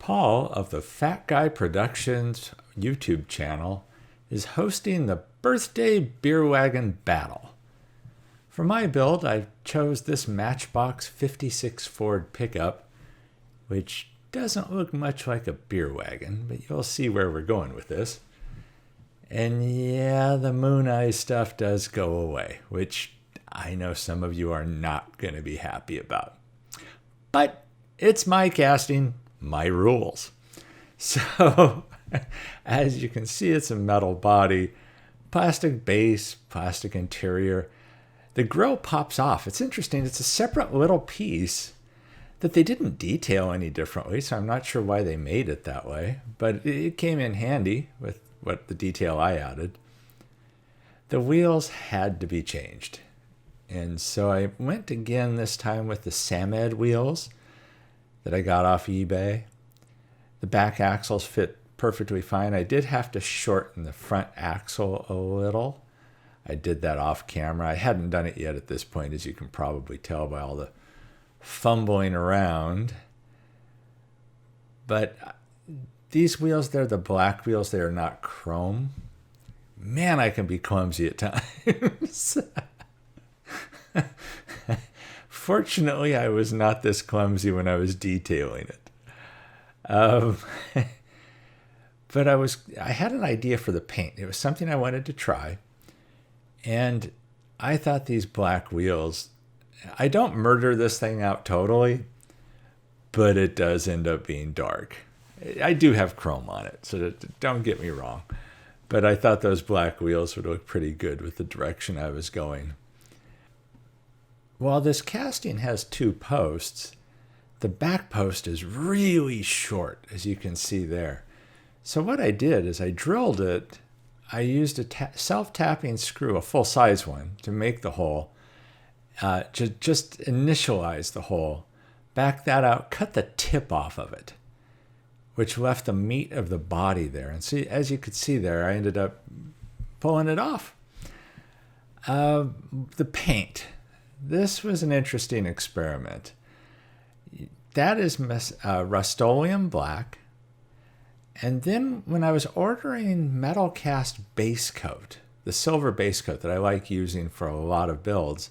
Paul of the Fat Guy Productions YouTube channel is hosting the Birthday Beer Wagon Battle. For my build, I chose this Matchbox 56 Ford pickup, which doesn't look much like a beer wagon, but you'll see where we're going with this. And yeah, the moon eye stuff does go away, which I know some of you are not going to be happy about. But it's my casting, my rules. So, as you can see, it's a metal body, plastic base, plastic interior. The grill pops off. It's interesting. It's a separate little piece that they didn't detail any differently, so I'm not sure why they made it that way, but it came in handy with what the detail I added. The wheels had to be changed. And so I went again this time with the Samed wheels that I got off eBay. The back axles fit perfectly fine. I did have to shorten the front axle a little. I did that off camera. I hadn't done it yet at this point, as you can probably tell by all the fumbling around. But these wheels, they're the black wheels. They are not chrome. Man, I can be clumsy at times. Fortunately, I was not this clumsy when I was detailing it. But I had an idea for the paint. It was something I wanted to try. And I thought these black wheels, I don't murder this thing out totally, but it does end up being dark. I do have chrome on it, so don't get me wrong. But I thought those black wheels would look pretty good with the direction I was going. While this casting has two posts, the back post is really short, as you can see there. So what I did is I drilled it. I used a self-tapping screw, a full-size one, to make the hole. Just initialize the hole, back that out, cut the tip off of it, which left the meat of the body there. And see, as you could see there, I ended up pulling it off. The paint. This was an interesting experiment. That is Rustoleum Black. And then when I was ordering Metalcast basecoat, the silver basecoat that I like using for a lot of builds,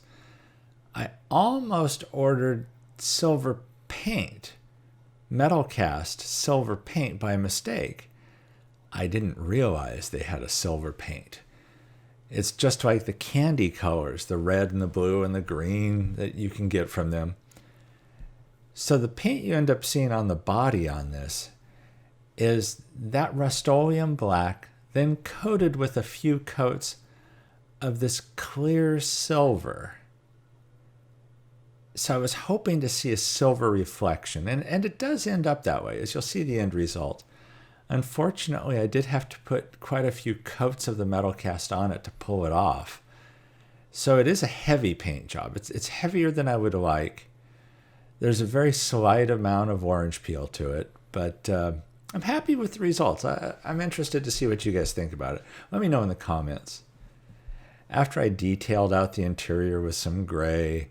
I almost ordered silver paint, Metalcast silver paint by mistake. I didn't realize they had a silver paint. It's just like the candy colors, the red and the blue and the green that you can get from them. So the paint you end up seeing on the body on this is that Rustoleum Black, then coated with a few coats of this clear silver. So I was hoping to see a silver reflection, and it does end up that way, as you'll see the end result. Unfortunately, I did have to put quite a few coats of the Metalcast on it to pull it off. So it is a heavy paint job. It's heavier than I would like. There's a very slight amount of orange peel to it, but I'm happy with the results. I'm interested to see what you guys think about it. Let me know in the comments. After I detailed out the interior with some gray,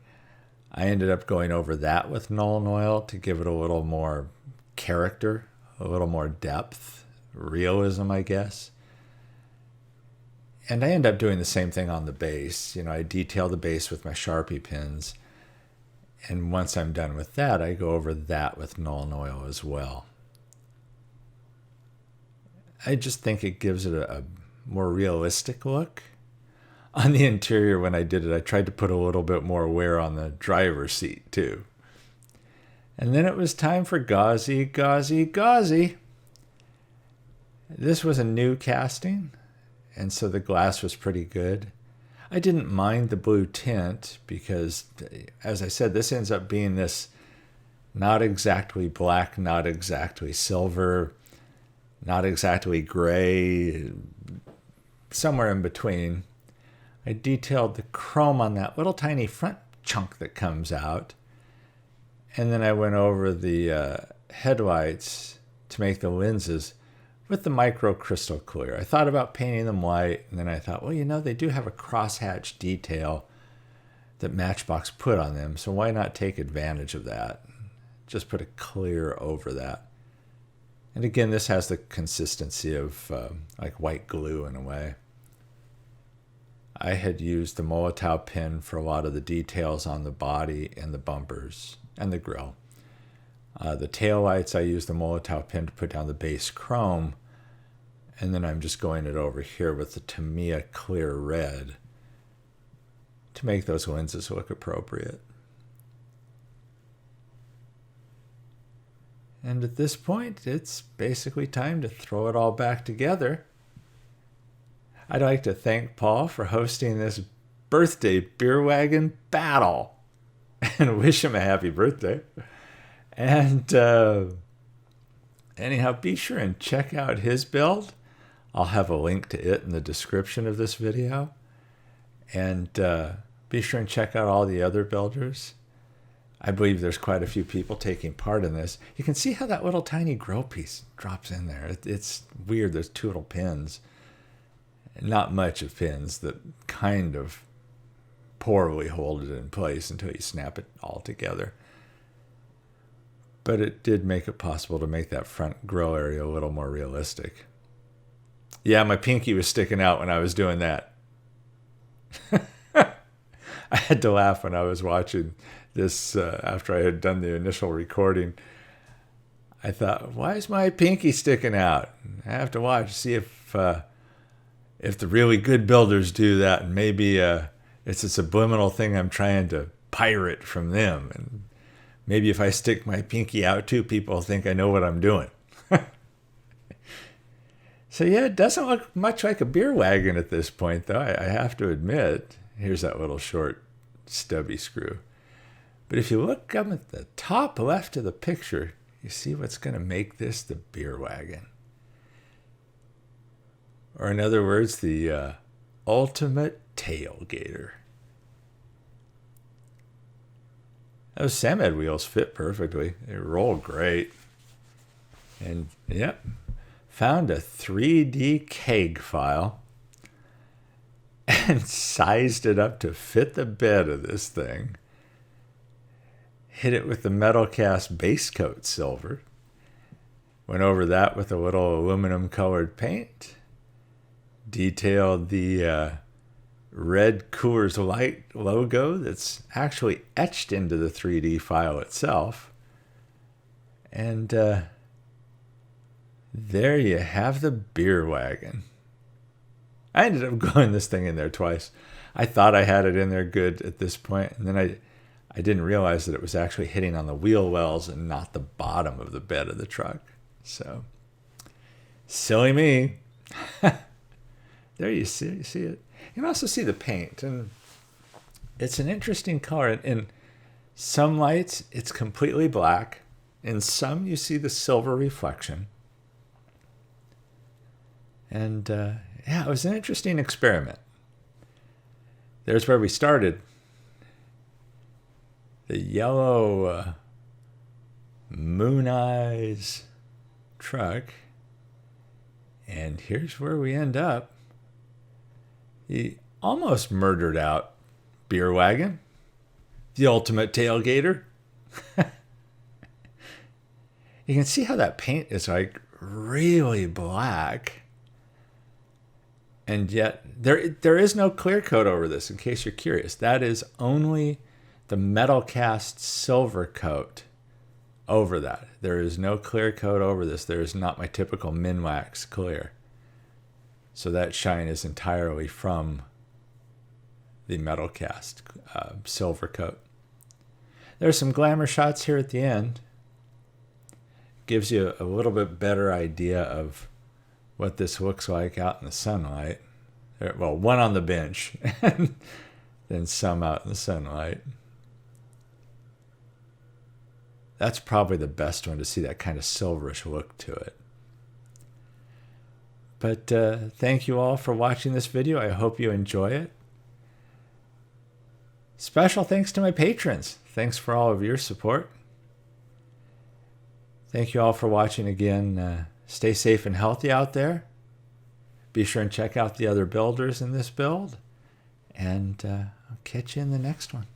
I ended up going over that with Nuln Oil to give it a little more character, a little more depth, realism, I guess. And I end up doing the same thing on the base. I detail the base with my Sharpie pins. And once I'm done with that, I go over that with Nuln Oil as well. I just think it gives it a more realistic look. On the interior, when I did it, I tried to put a little bit more wear on the driver's seat, too. And then it was time for gauzy, gauzy, gauzy. This was a new casting, and so the glass was pretty good. I didn't mind the blue tint because, as I said, this ends up being this not exactly black, not exactly silver, not exactly gray, somewhere in between. I detailed the chrome on that little tiny front chunk that comes out. And then I went over the headlights to make the lenses with the micro crystal clear. I thought about painting them white, and then I thought, well, they do have a crosshatch detail that Matchbox put on them, so why not take advantage of that? Just put a clear over that. And again, this has the consistency of like white glue in a way. I had used the Molotov pin for a lot of the details on the body and the bumpers and the grille. The taillights, I used the Molotov pin to put down the base chrome, and then I'm just going it over here with the Tamiya clear red to make those lenses look appropriate. And at this point, it's basically time to throw it all back together. I'd like to thank Paul for hosting this birthday beer wagon battle and wish him a happy birthday. And anyhow, be sure and check out his build. I'll have a link to it in the description of this video. And be sure and check out all the other builders. I believe there's quite a few people taking part in this. You can see how that little tiny grill piece drops in there. It's weird. There's two little pins. Not much of pins that kind of poorly hold it in place until you snap it all together. But it did make it possible to make that front grill area a little more realistic. Yeah, my pinky was sticking out when I was doing that. I had to laugh when I was watching this after I had done the initial recording. I thought, why is my pinky sticking out? I have to watch, see if the really good builders do that, and maybe it's a subliminal thing I'm trying to pirate from them. And maybe if I stick my pinky out too, people think I know what I'm doing. So yeah, it doesn't look much like a beer wagon at this point, though, I have to admit. Here's that little short stubby screw. But if you look up at the top left of the picture, you see what's going to make this the beer wagon. Or in other words, the ultimate tailgater. Those Samed wheels fit perfectly. They roll great. And yep, found a 3D keg file and sized it up to fit the bed of this thing. Hit it with the Metalcast basecoat silver. Went over that with a little aluminum colored paint. Detailed the red Coors Light logo that's actually etched into the 3D file itself. And there you have the beer wagon. I ended up gluing this thing in there twice. I thought I had it in there good at this point, and then I didn't realize that it was actually hitting on the wheel wells and not the bottom of the bed of the truck. So, silly me. There you see it. You can also see the paint, and it's an interesting color. In some lights, it's completely black. In some, you see the silver reflection. And yeah, it was an interesting experiment. There's where we started. The yellow Moon Eyes truck. And here's where we end up. The almost murdered out beer wagon. The ultimate tailgater. You can see how that paint is like really black. And yet there is no clear coat over this, in case you're curious. That is only the Metalcast Silver coat over that. There is no clear coat over this. There is not my typical Minwax clear. So that shine is entirely from the Metalcast silver coat. There's some glamour shots here at the end. Gives you a little bit better idea of what this looks like out in the sunlight. Well, one on the bench and then some out in the sunlight. That's probably the best one to see that kind of silverish look to it. But thank you all for watching this video. I hope you enjoy it. Special thanks to my patrons. Thanks for all of your support. Thank you all for watching again. Stay safe and healthy out there. Be sure and check out the other builders in this build. And I'll catch you in the next one.